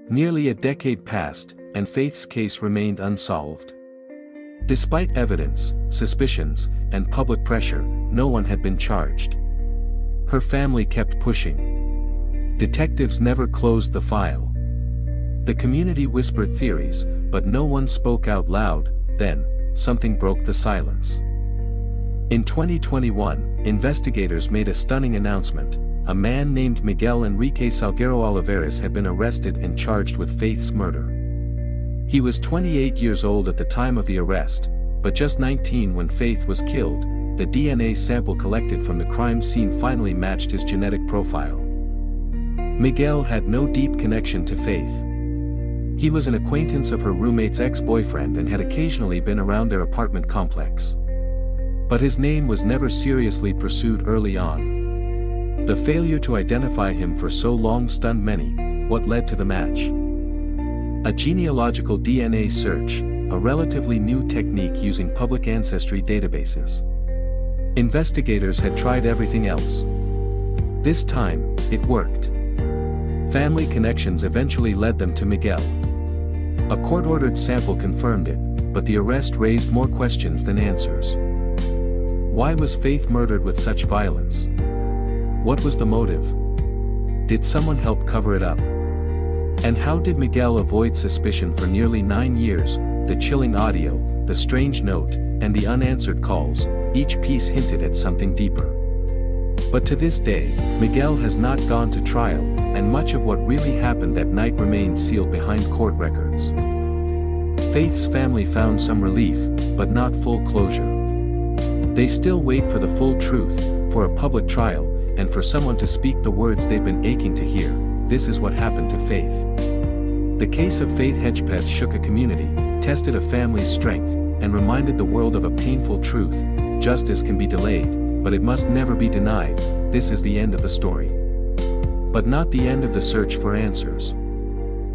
Nearly a decade passed, and Faith's case remained unsolved. Despite evidence, suspicions, and public pressure, no one had been charged. Her family kept pushing. Detectives never closed the file. The community whispered theories, but no one spoke out loud. Then, something broke the silence. In 2021, investigators made a stunning announcement. A man named Miguel Enrique Salguero-Olivares had been arrested and charged with Faith's murder. He was 28 years old at the time of the arrest, but just 19 when Faith was killed. The DNA sample collected from the crime scene finally matched his genetic profile. Miguel had no deep connection to Faith. He was an acquaintance of her roommate's ex-boyfriend and had occasionally been around their apartment complex. But his name was never seriously pursued early on. The failure to identify him for so long stunned many. What led to the match? A genealogical DNA search, a relatively new technique using public ancestry databases. Investigators had tried everything else. This time, it worked. Family connections eventually led them to Miguel. A court-ordered sample confirmed it, but the arrest raised more questions than answers. Why was Faith murdered with such violence? What was the motive? Did someone help cover it up? And how did Miguel avoid suspicion for nearly 9 years? The chilling audio, the strange note, and the unanswered calls, each piece hinted at something deeper. But to this day, Miguel has not gone to trial, and much of what really happened that night remains sealed behind court records. Faith's family found some relief, but not full closure. They still wait for the full truth, for a public trial, and for someone to speak the words they've been aching to hear. This is what happened to Faith. The case of Faith Hedgepeth shook a community, tested a family's strength, and reminded the world of a painful truth. Justice can be delayed, but it must never be denied. This is the end of the story. But not the end of the search for answers.